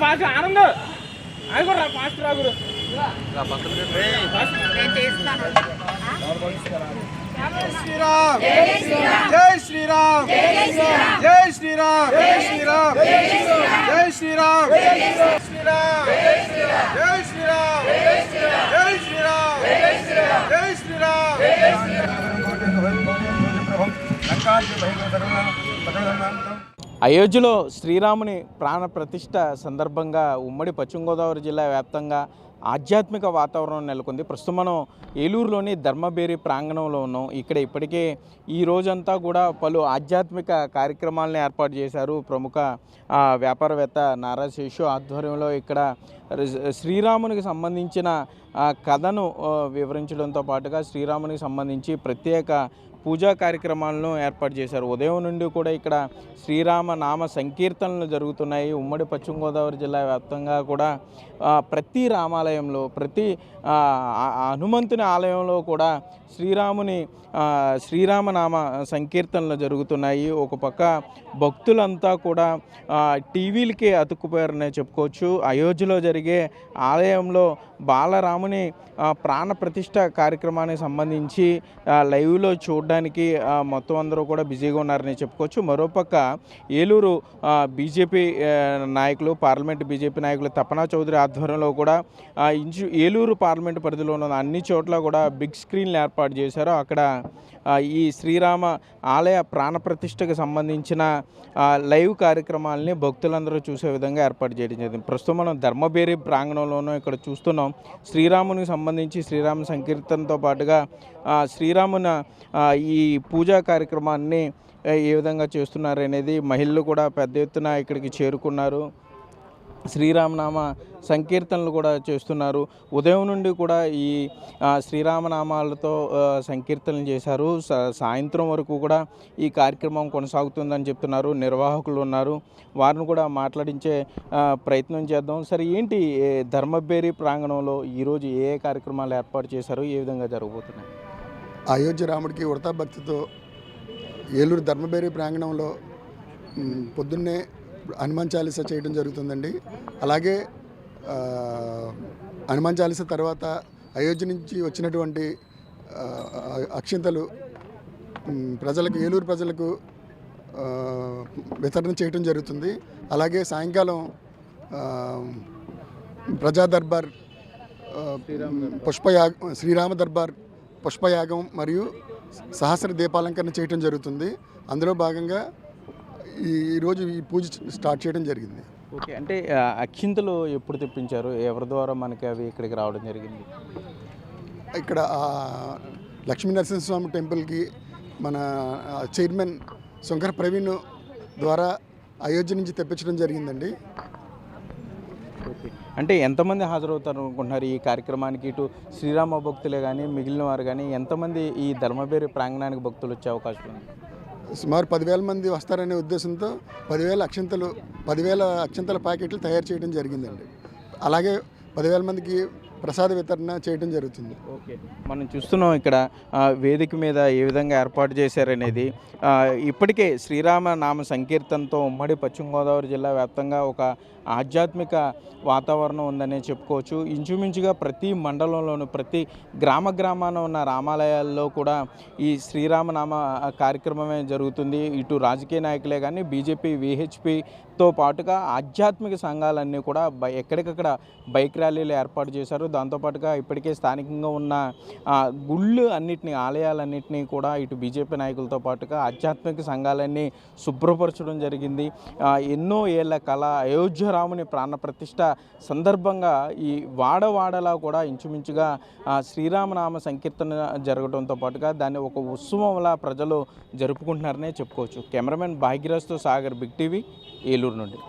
Fast Anand అది కూడా fast రా గురు శ్రీరామ్ జై శ్రీరామ్ జై శ్రీరామ్ జై శ్రీరామ్ జై శ్రీరామ్ జై శ్రీరామ్ జై శ్రీరామ్ జై శ్రీరామ్ జై శ్రీరామ్ అయోధ్యలో శ్రీరాముని ప్రాణ ప్రతిష్ఠ సందర్భంగా ఉమ్మడి పశ్చిమ గోదావరి జిల్లా వ్యాప్తంగా ఆధ్యాత్మిక వాతావరణం నెలకొంది. ప్రస్తుతం మనం ఏలూరులోని ధర్మబేరి ప్రాంగణంలో ఉన్నాం. ఇక్కడ ఇప్పటికే ఈ రోజంతా కూడా పలు ఆధ్యాత్మిక కార్యక్రమాలను ఏర్పాటు చేశారు. ప్రముఖ వ్యాపారవేత్త నారా శేషు ఆధ్వర్యంలో ఇక్కడ శ్రీరామునికి సంబంధించిన కథను వివరించడంతో పాటుగా శ్రీరామునికి సంబంధించి ప్రత్యేక పూజా కార్యక్రమాలను ఏర్పాటు చేశారు. ఉదయం నుండి కూడా ఇక్కడ శ్రీరామ నామ సంకీర్తనలు జరుగుతున్నాయి. ఉమ్మడి పశ్చిమ గోదావరి జిల్లా వ్యాప్తంగా కూడా ప్రతి రామాలయంలో, ప్రతి హనుమంతుని ఆలయంలో కూడా శ్రీరామనామ సంకీర్తనలు జరుగుతున్నాయి. ఒక పక్క భక్తులంతా కూడా టీవీలకి అతుక్కుపోయారనే చెప్పుకోవచ్చు. అయోధ్యలో జరిగే ఆలయంలో బాలరాముని ప్రాణ ప్రతిష్ఠ కార్యక్రమానికి సంబంధించి లైవ్లో చూడడానికి మొత్తం అందరూ కూడా బిజీగా ఉన్నారని చెప్పుకోవచ్చు. మరోపక్క ఏలూరు బీజేపీ నాయకులు, పార్లమెంట్ బీజేపీ నాయకులు తపనా చౌదరి ఆధ్వర్యంలో కూడా ఏలూరు పార్లమెంట్ పరిధిలో ఉన్న అన్ని చోట్ల కూడా బిగ్ స్క్రీన్లు ఏర్పాటు చేశారు. అక్కడ ఈ శ్రీరామ ఆలయ ప్రాణప్రతిష్ఠకు సంబంధించిన లైవ్ కార్యక్రమాలని భక్తులందరూ చూసే విధంగా ఏర్పాటు చేయడం జరిగింది. ప్రస్తుతం మనం ధర్మబేరి ప్రాంగణంలోనూ ఇక్కడ చూస్తున్నాం. శ్రీరామునికి సంబంధించి శ్రీరామ సంకీర్తనతో పాటుగా శ్రీరామున ఈ పూజా కార్యక్రమాన్ని ఏ విధంగా చేస్తున్నారు అనేది మహిళలు కూడా పెద్ద ఎత్తున ఇక్కడికి చేరుకున్నారు. శ్రీరామనామ సంకీర్తనలు కూడా చేస్తున్నారు. ఉదయం నుండి కూడా ఈ శ్రీరామనామాలతో సంకీర్తనలు చేశారు. సాయంత్రం వరకు కూడా ఈ కార్యక్రమం కొనసాగుతుందని చెప్తున్నారు. నిర్వాహకులు ఉన్నారు, వారిని కూడా మాట్లాడించే ప్రయత్నం చేద్దాం. సరే, ఏంటి ధర్మబేరి ప్రాంగణంలో ఈరోజు ఏ కార్యక్రమాలు ఏర్పాటు చేశారు, ఏ విధంగా జరగబోతున్నాయి? అయోధ్య రాముడికి ఉడతా భక్తితో ఏలూరు ధర్మబేరి ప్రాంగణంలో పొద్దున్నే హనుమాన్ చాలీసా చేయడం జరుగుతుందండి. అలాగే హనుమాన్ చాలీసా తర్వాత అయోధ్య నుంచి వచ్చినటువంటి అక్షింతలు ప్రజలకు, ఏలూరు ప్రజలకు వితరణ చేయడం జరుగుతుంది. అలాగే సాయంకాలం ప్రజా దర్బార్ శ్రీరామ దర్బార్ పుష్పయాగం మరియు సహస్ర దీపాలంకరణ చేయడం జరుగుతుంది. అందులో భాగంగా ఈరోజు ఈ పూజ స్టార్ట్ చేయడం జరిగింది. ఓకే, అంటే అక్షింతలు ఎప్పుడు తెప్పించారు, ఎవరి ద్వారా మనకి అవి ఇక్కడికి రావడం జరిగింది? ఇక్కడ లక్ష్మీ నరసింహస్వామి టెంపుల్కి మన చైర్మన్ శంకర్ ప్రవీణ్ ద్వారా అయోధ్య నుంచి తెప్పించడం జరిగిందండి. ఓకే, అంటే ఎంతమంది హాజరవుతారు అనుకుంటున్నారు ఈ కార్యక్రమానికి? ఇటు శ్రీరామ భక్తులే కానీ మిగిలిన వారు కానీ ఎంతమంది ఈ ధర్మబేరి ప్రాంగణానికి భక్తులు వచ్చే అవకాశం ఉంది? సుమారు 10,000 మంది వస్తారనే ఉద్దేశంతో 10,000 అక్షంతల ప్యాకెట్లు తయారు చేయడం జరిగిందండి. అలాగే 10,000 మందికి ప్రసాద వితరణ చేయడం జరుగుతుంది. ఓకే, మనం చూస్తున్నాం ఇక్కడ వేదిక మీద ఏ విధంగా ఏర్పాటు చేశారనేది. ఇప్పటికే శ్రీరామ నామ సంకీర్తనతో ఉమ్మడి పశ్చిమ గోదావరి జిల్లా వ్యాప్తంగా ఒక ఆధ్యాత్మిక వాతావరణం ఉందనే చెప్పుకోవచ్చు. ఇంచుమించుగా ప్రతి మండలంలోనూ, ప్రతి గ్రామాన ఉన్న రామాలయాల్లో కూడా ఈ శ్రీరామనామ కార్యక్రమమే జరుగుతుంది. ఇటు రాజకీయ నాయకులే కానీ బీజేపీ, విహెచ్పితో పాటుగా ఆధ్యాత్మిక సంఘాలన్నీ కూడా ఎక్కడికక్కడ బైక్ ర్యాలీలు ఏర్పాటు చేశారు. దాంతోపాటుగా ఇప్పటికే స్థానికంగా ఉన్న గుళ్ళు అన్నిటినీ, ఆలయాలన్నింటినీ కూడా ఇటు బీజేపీ నాయకులతో పాటుగా ఆధ్యాత్మిక సంఘాలన్నీ శుభ్రపరచడం జరిగింది. ఎన్నో ఏళ్ల కళ అయోధ్య రాముని ప్రాణ ప్రతిష్ఠ సందర్భంగా ఈ వాడవాడలా కూడా ఇంచుమించుగా శ్రీరామనామ సంకీర్తన జరగడంతో పాటుగా దాన్ని ఒక ఉత్సవంలా ప్రజలు జరుపుకుంటున్నారనే చెప్పుకోవచ్చు. కెమెరామెన్ భాగ్యరాజ్తో సాగర్, బిగ్ టీవీ, ఏలూరు నుండి.